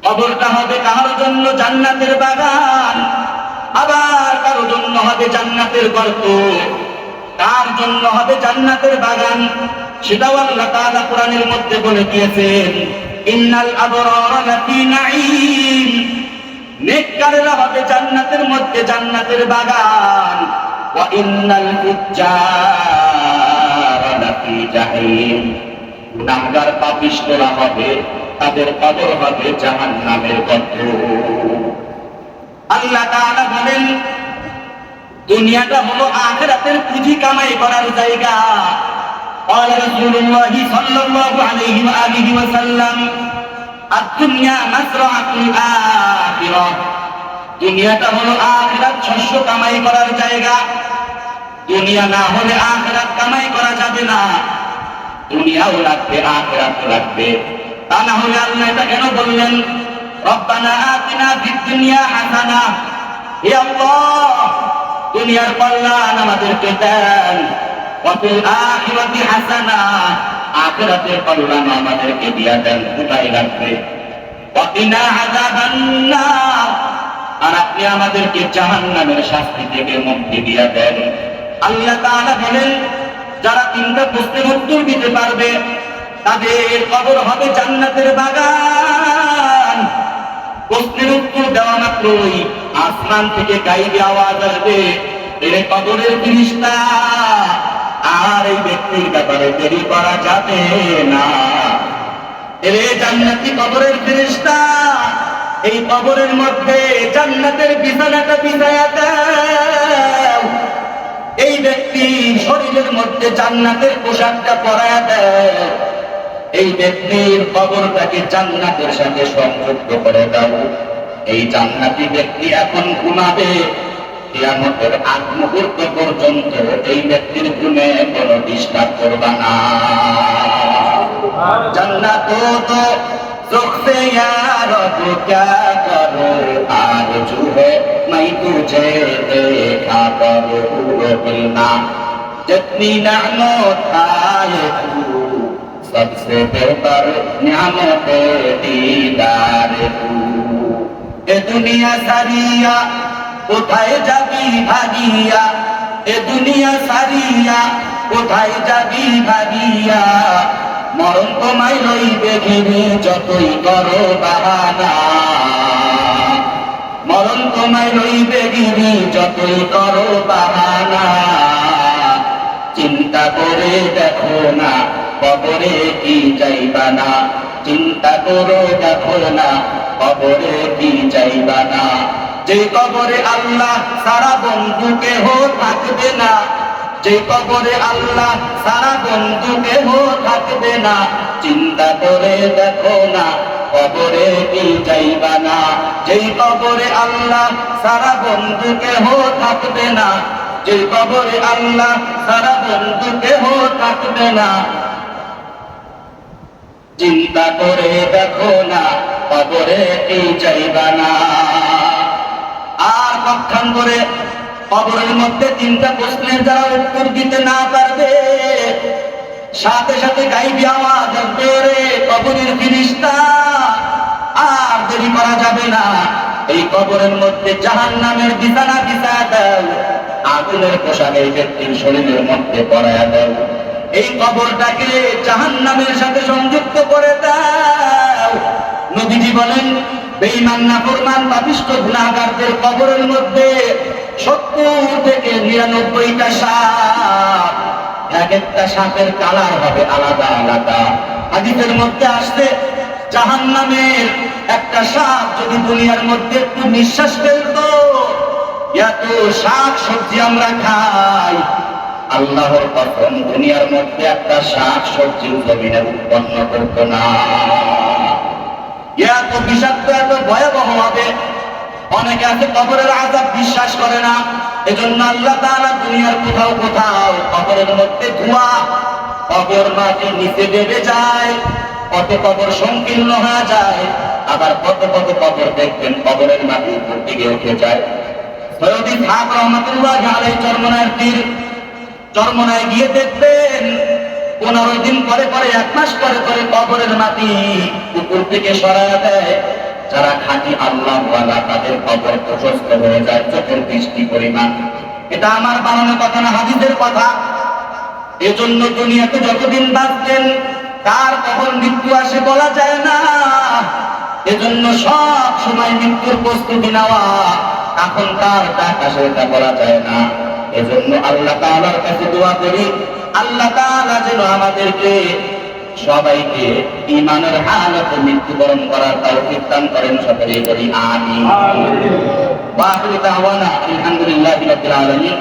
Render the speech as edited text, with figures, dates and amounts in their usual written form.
কবরটা হবে কারোর জন্য জান্নাতের বাগান, আবার কারোর জন্য হবে জান্নাতের গর্ত, কার জন্য হবে জান্নাতের বাগান সেটাও আল্লাহ তাআলা কোরআনের মধ্যে বলে দিয়েছেন। ইন্নাল আবরারা লাফি নাঈম, নেককাররা হবে জান্নাতের মধ্যে জান্নাতের বাগান। ওয়া ইন্নাল ফুজ্জারা লাফি জাহিম, গুনাহগার পাপিষ্ঠরা হবে তাদের কবর হবে জাহান্নামের গর্ত। আল্লাহ তাআলা বলেন দুনিয়াটা হলো আখিরাতের পুঁজি কামাই করার জায়গা। قال رسول الله صلى الله عليه وآله وسلم الدنيا مزرعة الآخرة, দুনিয়াটা হলো আখিরাত শস্য কামাই করার জায়গা। দুনিয়া না হলে আখিরাত কামাই করা যাবে না। দুনিয়াও লাগবে আখিরাতও লাগবে, তা না হলে আল্লাহ এটা কেন বললেন রব্বানা আতিনা ফিদ দুনিয়া হাসানা, হে আল্লাহ দুনিয়ার কল্যাণ আমাদেরকে দেন, ওয়া ফিল আখিরাতি হাসানা, আখিরাতের কল্যাণ আমাদেরকে দিয়া দেন, কোথায় রাখবে, ওয়া কিনা আযাবান নার, আর আপনি আমাদেরকে জাহান্নামের শাস্তি থেকে মুক্তি দিয়া দেন। আল্লাহ তাআলা বলেন যারা তিনটা প্রশ্নের উত্তর দিতে পারবে তাদের কবর হবে জান্নাতের বাগান। প্রশ্নের উত্তর দেওয়া মাত্রই আসমান থেকে গাইবে আওয়াজ আসবে, এরে কবরের ফেরেশতা, আর এই ব্যক্তির ব্যাপারে দেরি করা যাবে না। এরে জান্নাতি কবরের ফেরেশতা, এই কবরের মধ্যে জান্নাতের বিছানাটা বিছায়া দাও, এই ব্যক্তির শরীরের মধ্যে জান্নাতের পোশাকটা পরায়া দাও, এই ব্যক্তির কবরটাকে জান্নাতের সাথে সংযুক্ত করে দাও। এই জান্নাতি ব্যক্তি এখন ঘুমাবে, কিয়ামতের আগ মুহূর্ত পর্যন্ত এই ব্যক্তির ঘুমে কোনো ডিস্টার্ব করবা না। জান্নাত তো रुख से यार को क्या करो, आरज़ू है मैं तुझे देखा करूँ, मिलना जितनी नेमत आए तू, सबसे बेहतर नेमत दीदार तू। ए दुनिया सारिया কোথায় যাবি ভাগিয়া, এ দুনিয়া সারিয়া কোথায় যাবি ভাগিয়া, মরণ তোমায় লইবে ঘিরে যতই করো বাহানা, মরণ তোমায় লইবে ঘিরে যতই করো বাহানা। চিন্তা করে দেখো না কবরে কি যাইবা না, চিন্তা করে দেখো না কবরে কি যাইবা না। যে কবরে আল্লাহ সারা বন্ধু কেহ থাকবে না, যে কবরে আল্লাহ সারা বন্ধু কেহ থাকবে না, চিন্তা করে দেখো না কবরে কি যাইবা না। যেই কবরে আল্লাহ সারা বন্ধু কেহ থাকবে না, যে কবরে আল্লাহ সারা বন্ধু কেহ থাকবে না, চিন্তা করে দেখো না কবরে কি যাইবা না। আর কক্ষণ করে কবরের মধ্যে তিনটা প্রশ্নের যারা উত্তর দিতে না পারবে, সাথে সাথে গাইবি আওয়াজ আসবে, রে কবরের ফেরেশতা, আর দেরি করা যাবে না, এই কবরের মধ্যে জাহান্নামের বিছানা বিছায়া দাও, আগুনের পোশাক এই ব্যক্তির শরীরের মধ্যে পরায়া দাও, এই কবরটাকে জাহান্নামের সাথে সংযুক্ত করে দাও। নবীজি বলেন বেঈমান নাফরমান পাপিষ্ঠ গুনাহগারদের কবরের মধ্যে 70 থেকে 99টা সাপ, এক একটা সাপের কালার হবে আলাদা আলাদা। হাদিসের মধ্যে আসছে জাহান্নামের একটা সাপ যদি দুনিয়ার মধ্যে একটু নিঃশ্বাস ফেলতো, এত শাক সবজি আমরা খাই, আল্লাহর কসম দুনিয়ার মধ্যে একটা শাক সবজি জমিনে উৎপন্ন করতো না। এত বিষাক্ত এত ভয়াবহ হবে। অনেকে আছে কবরের আযাব বিশ্বাস করে না, এজন্য আল্লাহ তাআলা দুনিয়ার কোথাও কোথাও কবরের মধ্যে ধোঁয়া, কবর মাটি নিচে দেবে যায়, কত কবর সংকীর্ণ হয়ে যায়, আবার কত কত কবর দেখবেন কবরের মাটি উপর দিকে উঠে যায়। সৈয়দ ইসহাক রাহমাতুল্লাহি আলাইহি চরমনায় গিয়ে দেখবেন 15 দিন পরে পরে, 1 মাস পরে পরে কবরের মাটি উপর থেকে সরায়া দেয়, যারা খাঁটি আল্লাহওয়ালা তাদের কবর প্রশস্ত হয়ে যায় চোখের দৃষ্টি পরিমাণ। এটা আমার বানানো কথা না, হাদিসের কথা। এজন্য দুনিয়াতে যতদিন বাঁচতেন কার কখন মৃত্যু আসে বলা যায় না। এজন্য সব সময় মৃত্যুর প্রস্তুতি নেওয়া, এখন কার ডাক আসে এটা বলা যায় না। এজন্য আল্লাহ তাআলার কাছে দোয়া করি, আল্লাহ তাআলা যেন আমাদেরকে সবাইকে ঈমানের হালতে মৃত্যুবরণ করার তৌফিক দান করেন, সকলেই বলি আমিন। ওয়া আখিরু দাওয়ানা আলহামদুলিল্লাহি রাব্বিল আলামিন।